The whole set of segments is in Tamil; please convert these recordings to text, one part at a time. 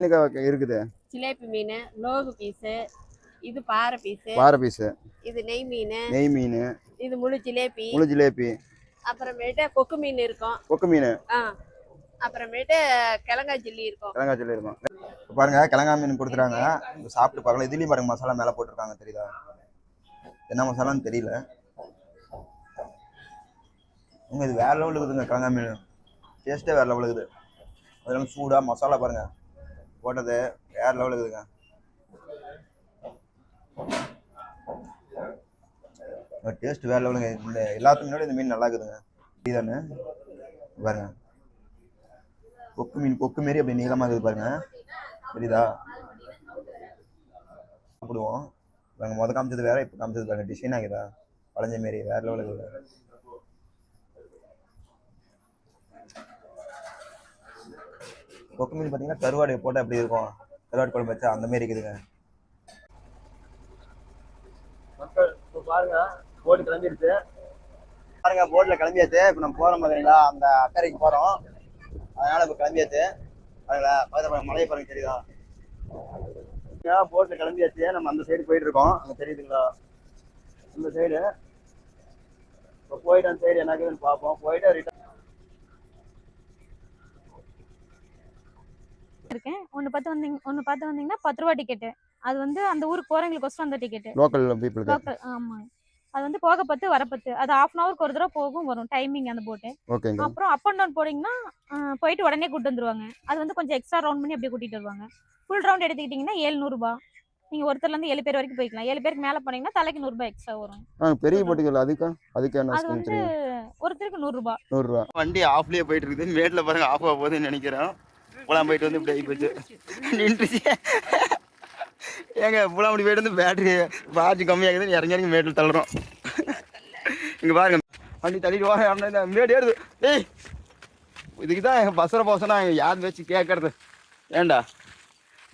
இருக்குது. ஜிலேபி மீன், லோகு பீஸு, இது பாறை பீஸு, இது நெய் மீன், இது முழு ஜிலேபி, அப்புறமேட்டு கொக்கு மீன் இருக்கும். அப்புறமேட்டு கிழங்கா ஜில்லி இருக்கும். பாருங்க கிழங்கா மீன் கொடுத்துறாங்க. சாப்பிட்டு பாருங்க. இதுலயும் பாருங்க மசாலா மேல போட்டிருக்காங்க, தெரியுதா? என்ன மசாலான்னு தெரியல. இது வேற லெவல் இருக்குதுங்க. கிழங்கா மீன் டேஸ்டே வேற லெவல் இருக்குது. அதெல்லாம் சூடா மசாலா பாருங்க போட்டது வேற லெவல் இருக்குதுங்க. டேஸ்ட் வேற லெவலுங்க. இந்த எல்லாத்துக்கும் முன்னாடி இந்த மீன் நல்லா இருக்குதுங்க. இதுதானே பாருங்க. கொக்கு மாரி அப்படி நீளமா இருக்குது பாருங்க, தெரியுதா? சாப்பிடுவோம் பாருங்க. முத காமிச்சது வேற, இப்ப காமிச்சது பாருங்க. டிசைன் ஆகுதா பழஞ்ச மாரி வேற லெவல் இருக்குது. கொக்கு மீன் பார்த்தீங்கன்னா கருவாடு போட்டால் எப்படி இருக்கும், கருவாடு குழம்பு வச்சா அந்த மாதிரி இருக்குதுங்க. பாருங்க போட்டு கிளம்பிடுச்சு. பாருங்க போட்ல கிளம்பியாச்சு. இப்போ நம்ம போறோம் பாத்தீங்களா, அந்த அக்கறைக்கு போறோம். அதனால இப்போ கிளம்பியாச்சு. பாருங்களா மலையை பாருங்க, தெரியுதா? போட்ல கிளம்பியாச்சு. நம்ம அந்த சைடு போயிட்டு இருக்கோம். அங்க தெரியுதுங்களா இந்த சைடு. இப்போ போயிட்டு அந்த சைடு என்ன இருக்குதுன்னு பார்ப்போம். போயிட்டு ரிட்டர்ன் இருக்கேன். ஒன்னு பார்த்து வந்தீங்கன்னா 10 ரூபா டிக்கெட். அது வந்து அந்த ஊருக்கு போறவங்களுக்கோசரம் அந்த டிக்கெட். லோக்கல் பீப்புளுக்கு. லோக்கல், ஆமா. அது வந்து போக 10 வர 10. அது ½ an hour ஒரு தடவை போகும் வரும் டைமிங் அந்த போட்டு. அப்புறம் அப் அண்ட் டவுன் போனீங்கன்னா போயிட்டு உடனே கூட்டு வந்துருவாங்க. அது வந்து கொஞ்சம் எக்ஸ்ட்ரா ரவுண்ட் பண்ணி அப்படியே கூட்டிட்டு வருவாங்க. ஃபுல் ரவுண்ட் எடுத்துக்கிட்டீங்கன்னா 700 ரூபாய். நீங்க ஒருத்தர்ல இருந்து 7 பேர் வரைக்கும் போய்க்கலாம். 7 பேருக்கு மேல போனீங்கன்னா தலைக்கு 100 ரூபாய் எக்ஸ்ட்ரா வரும். பெரிய போட்டுகள் அதுக்கு என்ன? அது வந்து ஒருத்தருக்கு 100 ரூபாய். வண்டி ஆஃப்லயே போயிட்டு இருக்குது. மேட்ல பாருங்க ஆஃபா போகுதுன்னு நினைக்கிறேன். புலாம் போயிட்டு வந்து இப்படி ஆகி போச்சு, நின்றுச்சு. ஏங்க புலாம்படி போயிட்டு வந்து பேட்டரி சார்ஜ் கம்மியாகுதுன்னு இறங்கி மேட்டில் தள்ளுறோம். இங்கே பாருங்க வண்டி தள்ளிட்டு வர மேடு ஏறுது. ஏய் இதுக்கு தான் எங்கள் பஸ்ஸில் போக நாங்கள் யார் வச்சு கேட்கறது? ஏண்டா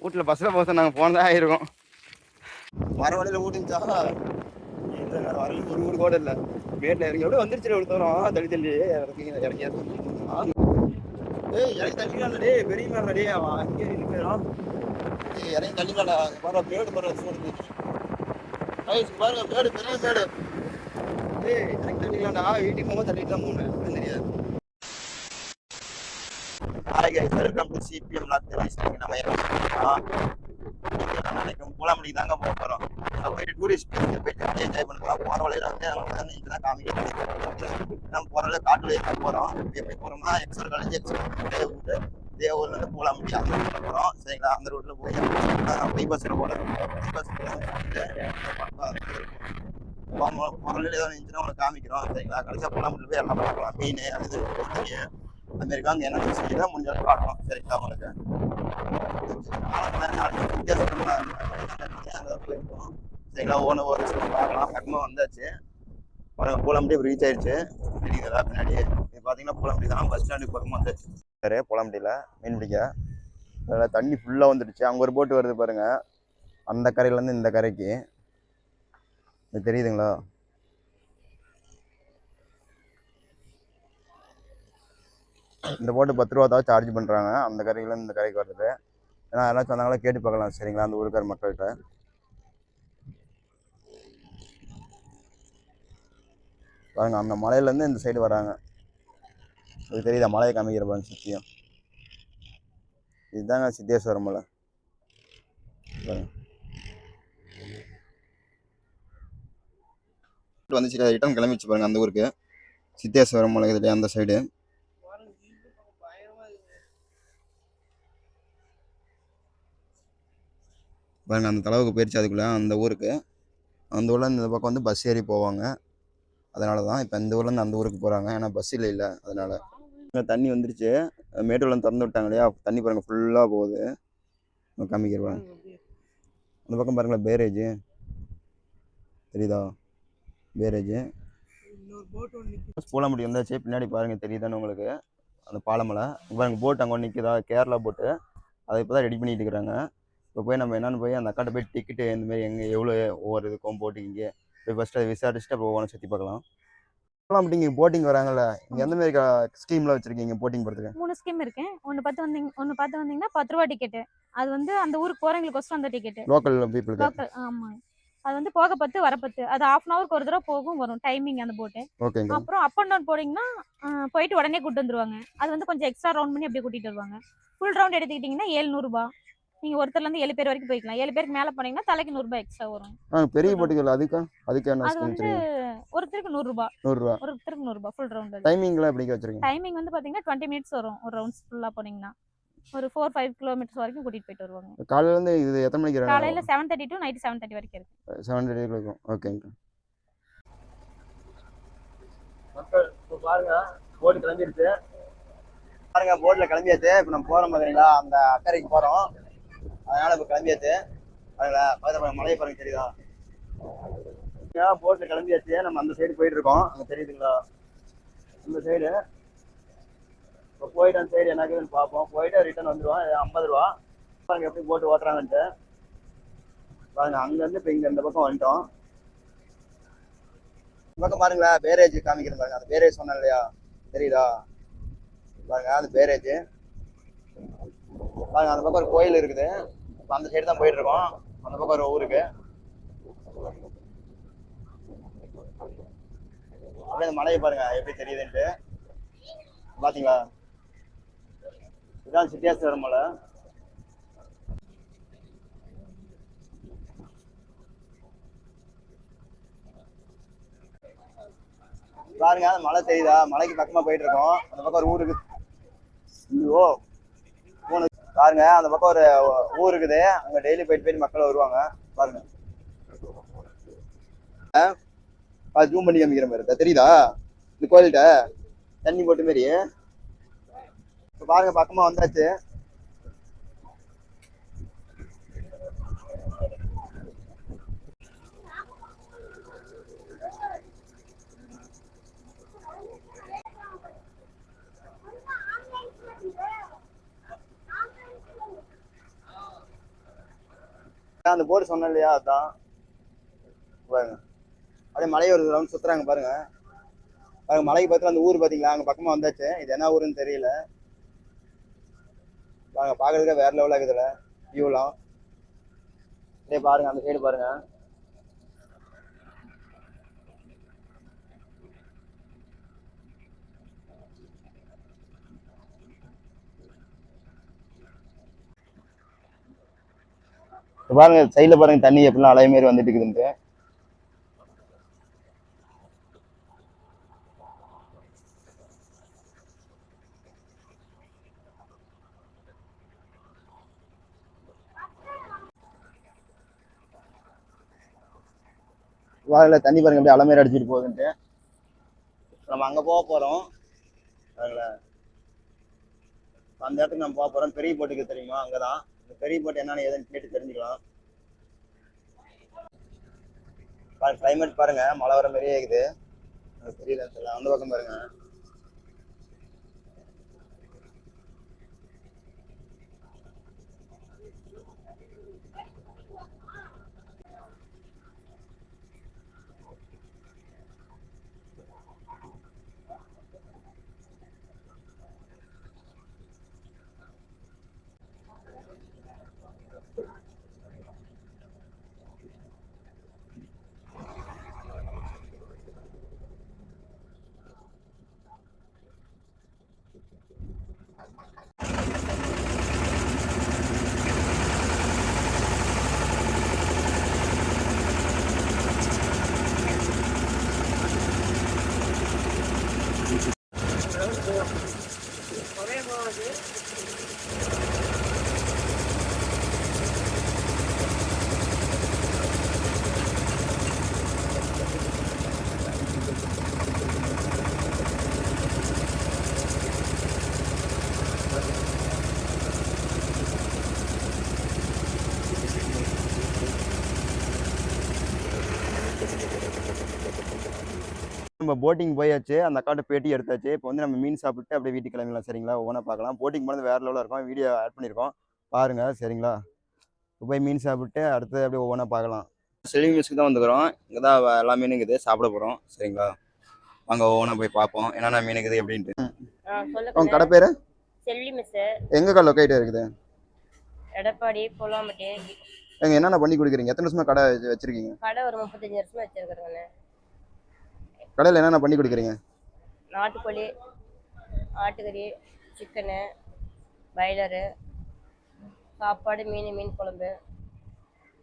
வீட்டில் பஸ்ஸில் போக நாங்கள் போனதாக ஆகிருக்கோம். வர வழியில் ஊட்டிச்சா வரல, ஒரு ஊர் கூட இல்லை. மேட்டில் இறங்கி எவ்வளோ வந்துருச்சு. எவ்வளோ தூரம் தள்ளி இறங்கியாது. ஏய் இறங்கி தள்ளிடா டே, பெரிய மேடா டே. அவன் அங்கே இருக்கிறான். இறங்கி தள்ளிடா. பாரு மேடு பாரு, சூடு பாருங்க. மேடு பெரிய மேடு. ஏய் இறங்கி தள்ளிடலாம்டா. வீட்டுக்கு போகும்போது தள்ளிட்டு தான் போகணும், தெரியாது. வெல்கம் டு சிபிஎம் நினைக்கும் பூலாமணி தாங்க போக போகிறோம். போயிட்டு டூரிஸ்ட் பிளேஸ்ல போயிட்டு என்ஜாய் பண்ணலாம். போகிற வழியில வந்து நமக்கு தான் காமிக்கிறது. நம்ம போகிற வழியில காட்டு வழியை தான் போகிறோம். எப்படி போகிறோம்னா எக்ஸல் காலேஜ் தேவூர்ல இருந்து பூலாமணி அந்த ரூட்ல போகிறோம். சரிங்களா? அந்த ரூட்ல போய் பைபாஸில் போகிறோம். போகிற வழியில ஏதாவது இருந்துச்சுன்னா உங்களுக்கு காமிக்கிறோம். சரிங்களா? கடைசியாக பூலாமணியில் போய் எல்லாம் பார்க்கலாம். மீன் அது அமெரிக்கா அங்கே என்ன செய்யுதான் முடிஞ்ச அளவுக்கு காட்டணும். சரிங்களா? உங்களுக்கு சரிங்களா? ஒரு பார்க்கலாம். பக்கமாக வந்தாச்சு. பூலாம்பட்டி ரீச் ஆயிடுச்சு. தெரியுங்களா? பின்னாடி இது பார்த்தீங்கன்னா பூலாம்பட்டி தான். பஸ் ஸ்டாண்டுக்கு பக்கமாக வந்தாச்சு. சரி, பூலாம்பட்டியில் மீன் பிடிக்க அதில் தண்ணி ஃபுல்லாக வந்துடுச்சு. அங்கே ஒரு போட்டு வருது பாருங்க, அந்த கரையிலேருந்து இந்த கரைக்கு. இது தெரியுதுங்களா? இந்த போட்டு 10 ரூபா தான் சார்ஜ் பண்ணுறாங்க. அந்த கரையிலேருந்து இந்த கரைக்கு வருது. ஏன்னா யாராச்சும் வந்தாங்களா கேட்டு பார்க்கலாம். சரிங்களா? அந்த ஊருக்கார மக்கள்கிட்ட. பாருங்க அந்த மலையிலேருந்து இந்த சைடு வராங்க. அது தெரியுதா? மலையை காமிக்கிற பாருங்க சுற்றியும். இதுதாங்க சித்தேஸ்வரம் மலை. வந்துச்சு ரிட்டன் கிளம்பிச்சு பாருங்க அந்த ஊருக்கு. சித்தேஸ்வரம் மலை இதுல அந்த சைடு. பாருங்க அந்த தளவுக்கு போயிடுச்சு. அதுக்குள்ள அந்த ஊருக்கு, அந்த ஊர்ல இந்த பக்கம் வந்து பஸ் ஏறி போவாங்க. அதனால தான் இப்போ இந்த ஊர்லேருந்து அந்த ஊருக்கு போகிறாங்க. ஏன்னா பஸ் இல்லை. அதனால தண்ணி வந்துருச்சு. மேட்டூர்ல திறந்து விட்டாங்க இல்லையா? தண்ணி பாருங்க ஃபுல்லாக போகுது. காமிக்கிறேன். அந்த பக்கம் பாருங்களா பேரேஜ் தெரியுதா? பேரேஜ் பூலாம்பட்டி வந்தாச்சு. பின்னாடி பாருங்க தெரியுதான்னு உங்களுக்கு அந்த பாலமலை. பாருங்க போட் அங்கே ஒன்று நிற்குதா, கேரளா போட்டு. அதை இப்போ தான் ரெடி பண்ணிட்டு இருக்கிறாங்க. இப்போ போய் நம்ம என்னென்னு போய் அந்த அக்காட்ட போய் டிக்கெட்டு இந்தமாரி எங்கே எவ்வளோ ஒவ்வொரு இதுக்கும் போட்டுக்கிங்க போய் ஃபஸ்ட்டு அதை விசாரிச்சுட்டு அப்புறம் ஒவ்வொன்று சுற்றி பார்க்கலாம். அப்படிங்க போட்டிங் வராங்கல்ல, நீங்க எந்த மாதிரி ஸ்கீம்ல வச்சிருக்கீங்க போட்டிங் போறதுக்கு? 3 ஸ்கீம் இருக்கு. ஒண்ணு பார்த்து வந்தீங்கன்னா ரூ. 10 டிக்கெட். அது வந்து அந்த ஊருக்கு போறவங்களுக்கு அந்த டிக்கெட். லோக்கல் பீப்புளுக்கு. லோக்கல் ஆமா. அது வந்து போக 10 வர 10. அது 1/2 அன் ஹவருக்கு ஒரு தடவை போகும் வரும் டைமிங் அந்த போட்டு. ஓகேங்க. அப்புறம் அப் அண்ட் டவுன் போறீங்கன்னா போயிட்டு உடனே கூட்டு வந்துருவாங்க. அது வந்து கொஞ்சம் எக்ஸ்ட்ரா ரவுண்ட் பண்ணி அப்படியே கூட்டிட்டு வருவாங்க. ஃபுல் ரவுண்ட் எடுத்துக்கிட்டீங்கன்னா ரூ. 700. நீங்க ஒருத்தர்ல இருந்து 7 பேர் வரைக்கும் போய்க்கலாம். 7 பேருக்கு மேல போனீங்கன்னா தலைக்கு ரூ. 100 எக்ஸ்ட்ரா வரும். பெரிய போட்டிகள் அதுக்கு என்ன அது ஸ்கீம் வந்து ஒருத்தருக்கு ரூ. 100. ஒருத்தருக்கு ரூ. 100 ஃபுல் ரவுண்ட். டைமிங்லாம் எப்படி வச்சிருக்கீங்க? டைமிங் வந்து பாத்தீங்கன்னா 20 மினிட்ஸ் வரும். ஒரு ரவுண்ட்ஸ் ஃபுல்லா போனீங்கன்னா ஒரு 4-5 கிலோமீட்டர்ஸ் வரைக்கும் கூட்டிட்டு போயிட்டு வருவாங்க. காலையில இருந்து இது எத்தனை மணிக்கு? காலையில 7:30 டு நைட் 7:30 வரைக்கும் இருக்கு. 7:30 இருக்கும். ஓகேங்க. மக்கள் இப்போ பாருங்க போட்டு கிளம்பிடுச்சு. பாருங்க போட்ல கிளம்பியாச்சு. இப்போ நம்ம போறோம் பாத்தீங்களா, அந்த அக்கறைக்கு போறோம். அதனால இப்போ கிளம்பியாச்சு. பாருங்களா, பக்கத்துல மலையை பாருங்க, தெரியுதா? போட்ல கிளம்பியாச்சு. நம்ம அந்த சைடு போயிட்டு இருக்கோம். அங்க தெரியுதுங்களா இந்த சைடு? இப்போ போயிட்டு அந்த சைடு என்னக்குன்னு பார்ப்போம். போயிட்டு ரிட்டர்ன் வந்துடுவோம். 50 ரூபா. பாருங்க எப்படி போட்டு ஓட்டுறாங்கன்ட்டு. பாருங்க அங்கேருந்து இப்போ இங்கே இந்த பக்கம் வந்துட்டோம். இந்த பக்கம் பாருங்களா, பேரேஜ் காமிக்கிறேன் பாருங்க. அந்த பேரேஜ் சொன்னேன் இல்லையா, தெரியுதா? பாருங்க அது பேரேஜ். பாருங்க அந்த பக்கம் ஒரு கோயில் இருக்குது. இப்போ அந்த சைடு தான் போயிட்டு இருக்கோம். அந்த பக்கம் ஒரு ஊருக்கு அப்படியே அந்த மலையை பாருங்க எப்படி தெரியுதுன்ட்டு. பாத்தீங்களா, இதுதான் சித்தியாஸ்வரம் மலை. பாருங்க அந்த மலை தெரியுதா? மலைக்கு பக்கமா போயிட்டு இருக்கோம். அந்த பக்கம் ஒரு ஊர் இருக்குது. ஐயோ பாருங்க அந்த பக்கம் ஒரு ஊர் இருக்குது. அங்க டெய்லி போயிட்டு மக்கள் வருவாங்க. பாருங்க ஜூம் பண்ணி காமிக்கிற மாதிரி தெரியுதா? இந்த கோயில்கிட்ட தண்ணி போட்டு மாரி. இப்ப பாருங்க பக்கமா வந்தாச்சு. அந்த போர்டு சொன்னேன் இல்லையா, அதான் பாருங்க. அப்படியே மலையை ஒரு ரவுண்ட் சுத்துறாங்க பாருங்க. பாருங்க மலைக்கு பக்கத்துல அந்த ஊர் பாத்தீங்களா, அங்க பக்கமா வந்தாச்சு. இது என்ன ஊருன்னு தெரியல. பாருங்க பாக்குறதுக்கு வேற லெவலா இருக்குதுல வியூலாம். இதே பாருங்க அந்த சைடு பாருங்க. பாருங்க சைட்ல பாருங்க தண்ணி எப்படிலாம் அலை மாரி வந்துட்டு இருக்குதுன்ட்டு. வாயில தண்ணி பாருங்க அப்படியே அலை மாரி அடிச்சுட்டு போகுதுன்ட்டு. நம்ம அங்க போக போறோம். அந்த இடத்துக்கு நம்ம போக போறோம். பெரிய போட்டுக்கு தெரியுமா, அங்கதான். இந்த பெரிய போட்டு என்னன்னு ஏதுன்னு கேட்டு தெரிஞ்சுக்கலாம். கிளைமேட் பாருங்க மழை வர மாதிரியே இருக்குது. தெரியல தெரியல. அந்த பக்கம் பாருங்க. நம்ம போட்டிங் போயாச்சு. அந்த அக்காட்ட பேட்டி எடுத்தாச்சு. இப்போ வந்து நம்ம மீன் சாப்பிட்டு அப்படியே வீட்டுக்கு கிளம்பிடலாம். சரிங்களா, ஒவ்வொன்றா பார்க்கலாம். போட்டிங் போனது வேறு லெவலில் இருக்கும். வீடியோ ஆட் பண்ணியிருக்கோம் பாருங்க. சரிங்களா, இப்போ போய் மீன் சாப்பிட்டு அடுத்து அப்படியே ஒவ்வொன்றா பார்க்கலாம். செல்வி மிஸ்க்கு தான் வந்துக்கிறோம். இங்கே தான் எல்லா மீனும் இருக்குது, சாப்பிட போகிறோம். சரிங்களா. வாங்க ஒவ்வொன்றா போய் பார்ப்போம் என்னென்ன மீன் இருக்குது எப்படின்ட்டு. சொல்லுங்க. உங்க கடை பேரு? செல்வி மிஸ். எங்க லொக்கேட் இருக்குது? எடப்பாடி பொல்லாம்பட்டி. எங்க என்னென்ன பண்ணி கொடுக்குறீங்க? எத்தனை வருஷமா கடை வச்சிருக்கீங்க? கடை ஒரு 35 வருஷமா வச்சிருக்கிறேங்க. கடையில் என்னென்ன பண்ணி கொடுக்குறீங்க? நாட்டுக்கோழி, ஆட்டுக்கறி, சிக்கனு, பாய்லரு, சாப்பாடு, மீன் குழம்பு.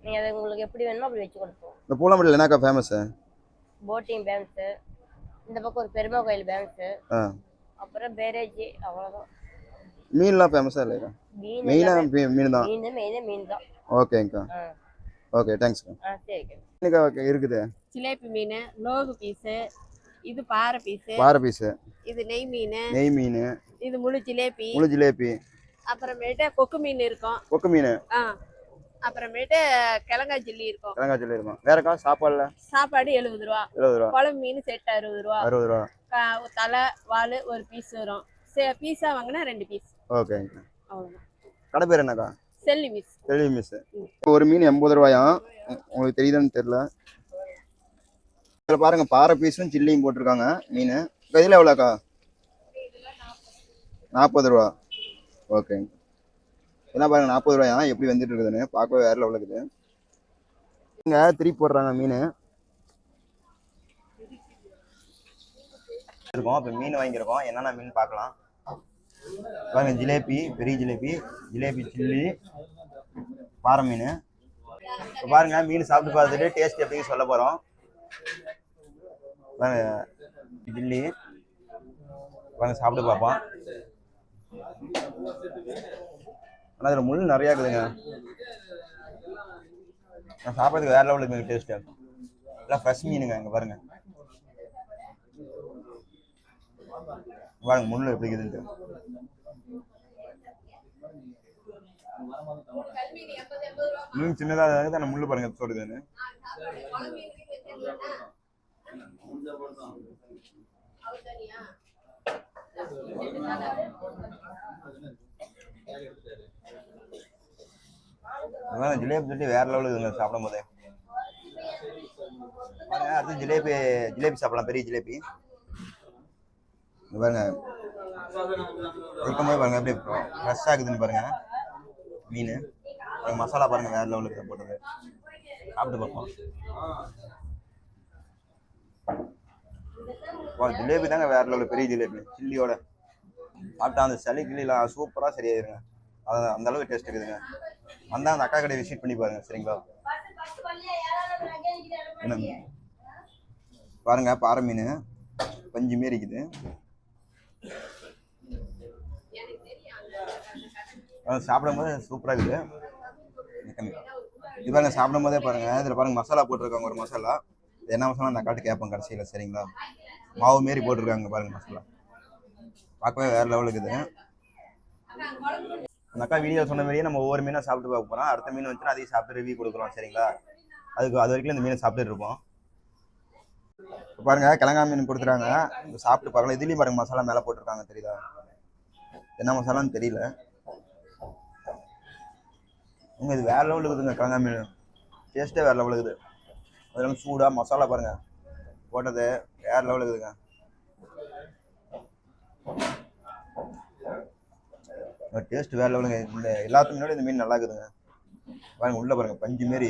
நீங்கள் அதை உங்களுக்கு எப்படி வேணுமோ அப்படி வச்சு கொடுப்போம். இந்த பூலாம்பட்டியில் என்னக்கா ஃபேமஸு? போட்டிங் பேமஸு, இந்த பக்கம் ஒரு பெருமா கோயில் பேமஸு, அப்புறம் பேரேஜி, அவ்வளோதான். மீன்லாம் ஃபேமஸாக இல்லையா? மெயினாக மீன் தான். மீன் தான். ஓகேங்கக்கா. ஓகே தேங்க்ஸ்க்கா. சரிக்கா. என்னக்கா இருக்குது? ஜிலேபி மீன், லோகு பீஸு, இது பாறை பீஸு, இது நெய் மீன், இது முழு ஜிலேபி, அப்புறமேட்டு கொக்கு மீன் இருக்கும். அப்புறமேட்டு கிழங்கா ஜில்லி இருக்கும். வேறக்கா சாப்பாடுல? சாப்பாடு 70 ரூபா. குழம்பு மீன் செட் 60 ரூபா. தலை வால் ஒரு பீஸ் வரும். பீஸா வாங்கினா 2 பீஸ். ஓகேங்க. அவ்வளோதான். கடை பேர் என்னக்கா? செல்வி மிஸ். ஒரு மீன் 80 ரூபாயாம். உங்களுக்கு தெரியுதான்னு தெரியல. இதில் பாருங்க பாறை பீஸும் சில்லியும் போட்டிருக்காங்க மீன். இதில் எவ்வளோக்கா? 40 ரூபா. ஓகேங்க. என்ன பாருங்க 40 ரூபாயா எப்படி வந்துட்டு இருக்குதுன்னு பார்க்கவே வேற லெவலில் இருக்குது. இங்கே திருப்பி போடுறாங்க மீன் இருக்கும். இப்போ மீன் வாங்கியிருக்கோம். என்னென்ன மீன் பார்க்கலாம் பாருங்க. ஜிலேபி, பெரிய ஜிலேபி சில்லி, பாறை மீன். இப்போ பாருங்க மீன் சாப்பிட்டு பார்த்துட்டு டேஸ்ட் எப்படின்னு சொல்ல போகிறோம். பாருங்க ஜில்லி பாருங்க சாப்பிட்டு பார்ப்போம். ஆனால் அதில் முள் நிறையா இருக்குதுங்க. நான் சாப்பிட்றதுக்கு வேற லெவலுக்கு மீன் டேஸ்ட்டு. எல்லாம் ஃப்ரெஷ் மீனுங்க. இங்கே பாருங்க பாருங்க முள் எப்படி இருக்குதுன்ட்டு. மீன் சின்னதாக இருக்குது. ஆனால் முள் பாருங்க சொல்லுதுன்னு. ஜிலேபி சொல்லி வேற லெவலில் இருக்குங்க சாப்பிடும் போதே. பாருங்க அடுத்து ஜிலேபி சாப்பிடலாம். பெரிய ஜிலேபி பாருங்க இருக்கும்போது பாருங்க அப்படியே ஃப்ரெஷ்ஷாக இருக்குதுன்னு பாருங்க மீன். மசாலா பாருங்க வேற லெவலுக்கு போட்டது. சாப்பிட்டு பார்ப்போம். ஜிலேபி தாங்க வேற லெவலில். பெரிய ஜிலேபி சில்லியோட சாப்பிட்டா அந்த சளி கிளிலாம் சூப்பராக சரியாயிருங்க. அது அந்த அளவுக்கு டேஸ்ட் இருக்குதுங்க. வந்தால் அந்த அக்கா கடையை விசிட் பண்ணி பாருங்க சரிங்களா. பாருங்க பாறை மீன் பஞ்சு மாரி இருக்குது. சாப்பிடும் போது சூப்பராக இருக்குது. இது பாருங்க சாப்பிடும் போதே பாருங்க. இதில் பாருங்க மசாலா போட்டிருக்காங்க. ஒரு மசாலா என்ன மசாலா அந்த அக்காட்டு கேட்போம் கடைசியில் சரிங்களா. மாவு மாரி போட்டிருக்காங்க பாருங்க மசாலா. பார்க்கவே வேற லெவலுக்கு இருக்குது. அந்த அக்கா வீடியோ சொன்ன மாதிரியே நம்ம ஒவ்வொரு மீனாக சாப்பிட்டு பார்க்க போகிறோம். அடுத்த மீன் வந்துச்சுன்னா அதையும் சாப்பிட்டு ரிவ்யூ கொடுக்குறோம் சரிங்களா. அது வரைக்கும் இந்த மீனை சாப்பிட்டுட்டு இருப்போம். இப்போ பாருங்க கிழங்கா மீன் கொடுத்துறாங்க. சாப்பிட்டு பார்க்கலாம். இதுலேயும் பாருங்க மசாலா மேலே போட்டிருக்காங்க தெரியுதா. என்ன மசாலான்னு தெரியல. இது வேற லெவலுக்கு இருக்குதுங்க. கிழங்கா மீன் டேஸ்ட்டே வேற லெவலுக்கு இருக்குது. அதெல்லாம் சூடாக மசாலா பாருங்க போட்டது வேற லெவலுக்கு இருக்குதுங்க. டேஸ்ட் வேற லெவலுங்க. இந்த எல்லாத்துக்கு முன்னாடி இந்த மீன் நல்லா இருக்குதுங்க. பாருங்க உள்ள பாருங்க பஞ்சு மாரி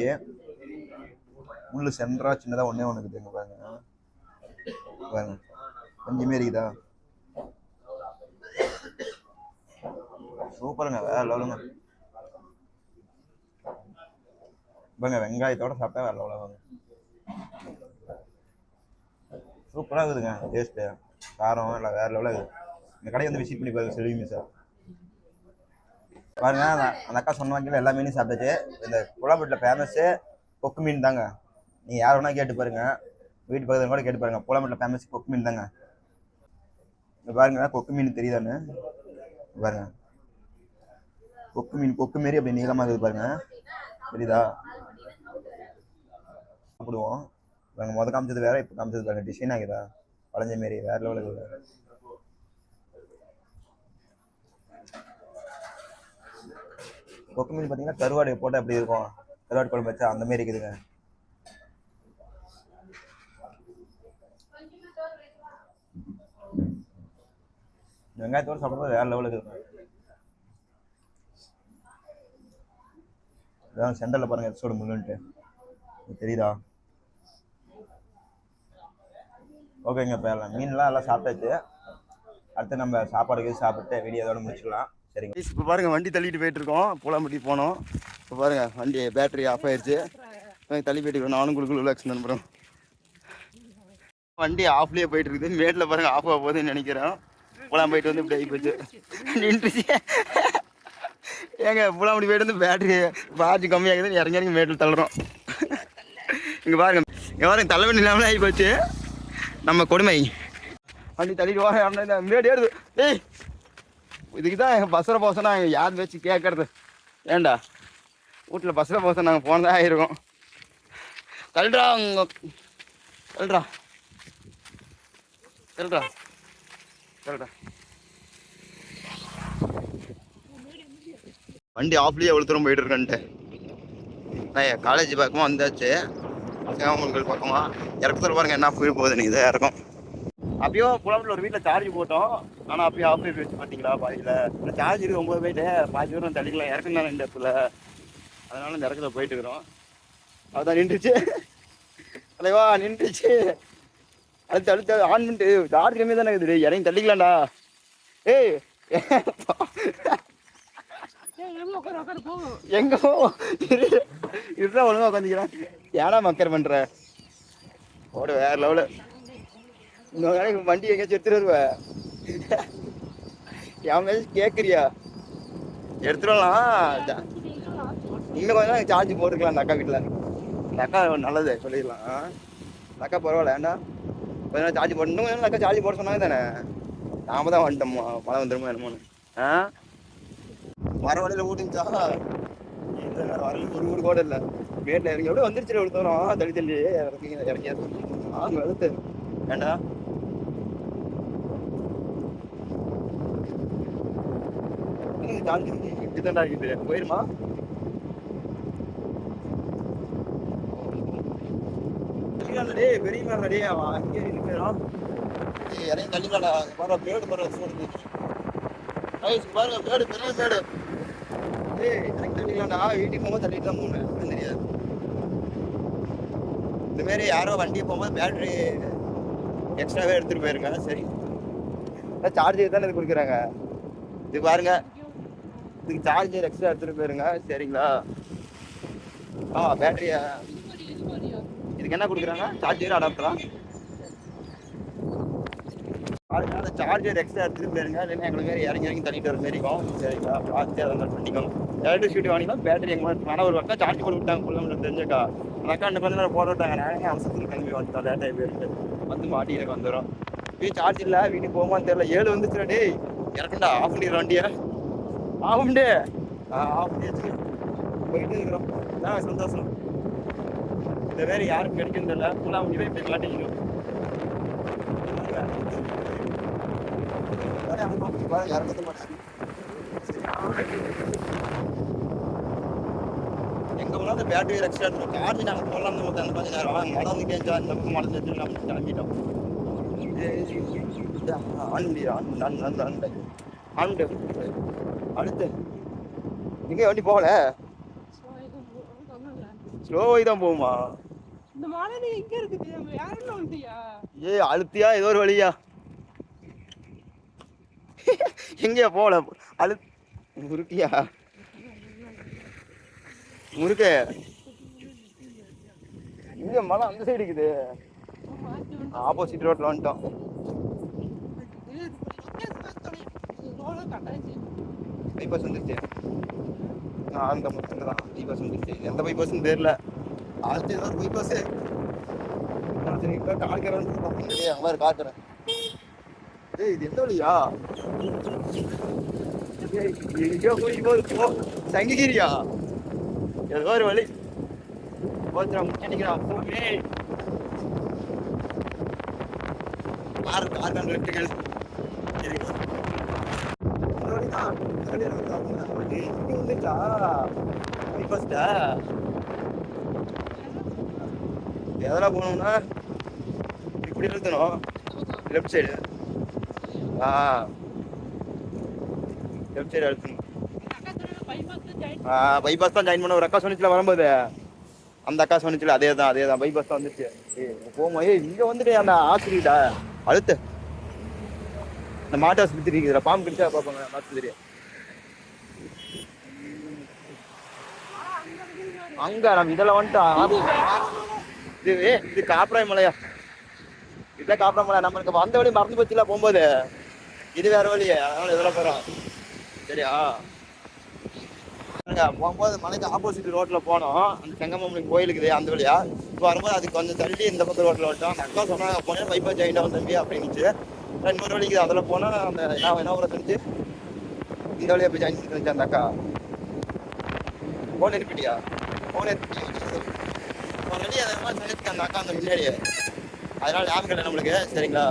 முள்ளு சென்டரா சின்னதாக ஒன்றே ஒன்று இருக்குதுங்க. பாருங்க பாருங்க பஞ்சு மாரி இருக்குதா. சூப்பருங்க வேற லெவலுங்க. பாருங்க வெங்காயத்தோட சாப்பிட்டா வேற லெவலுங்க. சூப்பராக இருக்குதுங்க. டேஸ்ட்டு காரம் எல்லாம் வேற லெவலாக இருக்குது. இந்த கடையை வந்து விசிட் பண்ணி பாருங்க செல்வி மிஸ். பாருங்க அந்த அக்கா சொன்ன வகையில் எல்லா மீனும் சாப்பிட்டாச்சு. இந்த புலாம்பட்டியில் ஃபேமஸ்ஸு கொக்கு மீன் தாங்க. நீங்கள் யார் வேணால் கேட்டு பாருங்க. வீட்டு பக்கத்தில் கூட கேட்டு பாருங்க. புலாம்பட்டியில் ஃபேமஸ் கொக்கு மீன் தாங்க. இந்த பாருங்க கொக்கு மீன் தெரியுதான்னு பாருங்க. கொக்கு மாரி அப்படி நீளமாக இருக்குது பாருங்க தெரியுதா. சாப்பிடுவோம் பாருங்க. மொதல் காமிச்சது வேற, இப்போ காமிச்சது பாருங்க டிசைன் ஆகுதா வளைஞ்ச மாரி வேற லெவலுக்கு. கொக்கு மீன் பார்த்தீங்கன்னா கருவாடு போட்டால் எப்படி இருக்கும், கருவாடு குழம்பு வச்சா அந்த மாரி இருக்குதுங்க. வெங்காயத்தோடு சாப்பிட்றது வேறு லெவலுக்கு இருக்கும். அதான் சென்டரில் பாருங்கள் எபிசோடு முன்னுன்ட்டு தெரியுதா? ஓகேங்க, இப்போ மீன்லாம் எல்லாம் சாப்பிட்டாச்சு. அடுத்து நம்ம சாப்பாடுக்கு சாப்பிட்டு வீடியோ இதோட முடிச்சுக்கலாம். சரிங்க. இப்போ பாருங்கள் வண்டி தள்ளிட்டு போயிட்டுருக்கோம். பூலாம்பட்டி போனோம். இப்போ பாருங்கள் வண்டி பேட்டரி ஆஃப் ஆயிடுச்சு. தள்ளி போயிட்டு நானும் குழுக்குள்ள ரிலாக்ஸ் அனுப்புகிறோம். வண்டி ஆஃப்லேயே போயிட்டு இருக்குது. மேட்டில் பாருங்கள் ஆஃப் ஆக போகுதுன்னு நினைக்கிறேன். பூலாம் போயிட்டு வந்து இப்படி ஆகி போச்சு, நின்றுச்சு. ஏங்க பூலாம்பட்டி போயிட்டு வந்து பேட்டரி சார்ஜ் கம்மியாகுதுன்னு இறங்கி இறங்கி மேட்டில் தள்ளுறோம். இங்கே பாருங்க தலைவலி இல்லாமல் ஆகி போச்சு நம்ம கொடுமை. வண்டி தள்ளிட்டு வர மேடு ஏறுது. ஏய், இதுக்கு தான் எங்கள் பஸ்ஸில் போச நாங்கள் யார் வச்சு கேட்கறது? ஏண்டா வீட்டில் பஸ்ஸில் போச நாங்கள் போனதாக ஆகிருக்கோம். தள்ளுறா தள்ளுறா தள்ளுறா தள்ளுறா. வண்டி ஆஃப்லேயே எவ்வளோ தூரம் போயிட்டு இருக்கேன்ட்டு நான் காலேஜ் பக்கமாக வந்தாச்சு. சேவங்களுக்கு பக்கமாக இறக்கத்தில் பாருங்கள் என்ன ஃபீல் போகுது. நீ இதை இறக்கும். அப்பயும் புலம்புல ஒரு வீட்டில் சார்ஜ் போட்டோம். ஆனால் அப்பயும் ஆஃப் போயிடுச்சு பார்த்தீங்களா? பாதியில் சார்ஜ் இருக்கு 9 போயிட்டு பாதி தூரம் தள்ளிக்கலாம். இறக்கம் தானே இந்த இடத்துல, அதனால இந்த இறக்கத்தில் போயிட்டு இருக்கிறோம். அதுதான் நின்றுச்சு. அலைவா நின்றுச்சு. அடுத்து ஆன் பண்ணிட்டு சார்ஜ் கம்மி தானே இருக்குது, இறங்கி தள்ளிக்கலாம்டா. ஏய் எங்க இதுதான் ஒழுங்கா உட்காந்துக்கிறான். ஏன்னா மக்கர் பண்ற ஓட வேற லெவலு. இன்னொரு நாளைக்கு வண்டி எங்கேயாச்சும் எடுத்துட்டு வருவேன். என் மேலே கேட்குறியா? எடுத்துடலாம். இன்னும் கொஞ்சம் நாள் சார்ஜ் போட்டுக்கலாம். அந்த அக்கா வீட்டில் அந்த அக்கா நல்லது சொல்லிடலாம். அந்த அக்கா பரவாயில்ல. ஏண்டா கொஞ்ச நாள் சார்ஜ் போட்டு இன்னும் கொஞ்சம் அக்கா சார்ஜ் போட சொன்னாங்க தானே. நாம தான் வந்துட்டோம்மா, மழை வந்துடுமோ என்னமோன்னு. வர வழியில் ஊட்டிச்சா வரல ஒரு கூட இல்லை. மேட்டில் இறங்கி எவ்வளோ வந்துருச்சு. எவ்வளோ தூரம் தள்ளி இறங்கியாது. ஆங்க வளர்த்து ஏண்டா இப்படிதான்டா இருக்குது. போயிருமா? பெரிய மேடே அங்கே இருக்கிறோம். இறங்கி தள்ளிக்கடா பாரு. பேடு பாரு சூடுது. பாருங்க பேடு, பெரிய பேடு. எனக்கு தள்ளிக்கலாம்டா. வீட்டுக்கு போகும்போது தள்ளிட்டு தான் போகணும். தெரியாது. இந்தமாரி யாரோ வண்டி போகும்போது பேட்ரி எக்ஸ்ட்ராவே எடுத்துகிட்டு போயிருங்க. சரி, சார்ஜர் தானே இது கொடுக்குறாங்க. இது பாருங்க, இதுக்கு சார்ஜர் எக்ஸ்ட்ரா எடுத்துகிட்டு போயிருங்க. சரிங்களா? பேட்டரியா இதுக்கு என்ன கொடுக்குறாங்க? சார்ஜர் அடாப்டரா? அதனால சார்ஜர் எக்ஸ்ட்ரா எடுத்துகிட்டு போயிருங்க. இல்லைன்னா எங்களுக்கு மாரி இறங்கி தள்ளிட்டு வர மாரி இருக்கும். சரிங்களா? பார்த்து அதை மாதிரி பண்ணிக்கோங்க. எலக்ட்ரிசிட்டி வாங்கினா பேட்டரி எங்கள் மாதிரி ஒரு பக்கம் சார்ஜ் போட்டு விட்டாங்க. ஃபுல்லாக தெரிஞ்சுக்கா அந்த அக்கா இன்னும் கொஞ்ச நேரம் போட விட்டாங்க. நானே அவசரத்தில் கிளம்பி வந்துட்டோம். லேட்டாகி போயிருக்கு. வந்து மாட்டி எனக்கு வந்துடும். வீட்டு சார்ஜ் இல்லை. வீட்டுக்கு போகுமான்னு தெரியல. 7 வந்துச்சுடா. டே இறக்குண்டா. ஆஃப் பண்ணிடுற வண்டியை. ஆஃப்ண்டே ஆஃப் பண்ணியாச்சு. போயிட்டு இருக்கிறோம். சந்தோஷம். இந்த வேறு யாருக்கும் கிடைக்கும் தெரியல. ஃபுல்லாக முடிவே போய் மாட்டிக்கணும். எங்க போனாலும் பேட்டரி எக்ஸ்ட்ரா இருக்கும். சார்ஜ் நாங்கள் போகலாம். நமக்கு அந்த மாதிரி நேரம் மழை வந்து கேஞ்சா இந்த பக்கம் மழை சேர்த்து நம்ம கிளம்பிட்டோம். அடுத்து எங்கே வண்டி போகல. ஸ்லோவாகி தான் போகுமா? அழுத்தியா ஏதோ ஒரு வழியா? எங்கேயா போகல. முறுக்கியா முறுக்க இங்க மழை அந்த சைடு இருக்குது. ஆப்போசிட் ரோட்ல வந்துட்டோம். பைபாஸ் வந்துருச்சு. அந்த மட்டும் தான் பைபாஸ் வந்துருச்சு. எந்த பைபாஸ்ன்னு தெரியல. ஆஸ்தி ஏதாவது பைபாஸ் கால் காட்டுறேன். ஏய் இது எந்த வழியா? சங்கிகிரியா? ஏதோ ஒரு வழி நினைக்கிறான். எதெல்லாம் போகணும்னா இப்படி எழுத்தணும். லெஃப்ட் சைடு லெஃப்ட் சைடு அழுத்தணும். பைபாஸ் தான் ஜாயின் பண்ண ஒரு அக்கா சொன்னிச்சுல வரும்போது, அந்த அக்கா சொன்னிச்சுல அதே தான் பைபாஸ் தான் வந்துச்சு. போமா இங்க வந்துட்டு அந்த ஆஸ்பத்திரிடா அழுத்து. இந்த மாட்டு ஆஸ்பத்திரி இருக்குதுல, பாம்பு கடிச்சா பார்ப்பாங்க ஆஸ்பத்திரி அங்க. நம்ம இதெல்லாம் வந்துட்டோம். இது காப்பராய் மலையா? இதுதான் காப்பராய் மலை. நம்மளுக்கு வந்த வழி மறந்து போச்சுல போகும்போது. இது வேற வழியே, அதனால இதெல்லாம் போறோம். சரியா? போகும்போது மலைக்கு ஆப்போசிட் ரோட்ல போனோம். அந்த செங்கமம்பலம் கோயிலுக்குது அந்த வழியா. இப்போ வரும்போது அதுக்கு கொஞ்சம் தள்ளி இந்த பக்கம் ரோட்ல ஓட்டோம். அந்த அக்கா சொன்னாங்க போனேன் பைபாஸ் ஜாயின் ஆகும் தம்பி அப்படின்னுச்சு. இன்னொரு வழிக்கு அதில் போனால் அந்த என்ன ஊரை செஞ்சு இந்த வழியா போய் ஜாயின் செஞ்சு அந்த அக்கா. போன் இருப்பிட்டியா? போன் இருப்பிட்டியா? ரெடி அதை மாதிரி சொல்லிட்டு அந்த அக்கா அந்த முன்னாடியே. அதனால ஞாபகம் இல்லை நம்மளுக்கு. சரிங்களா?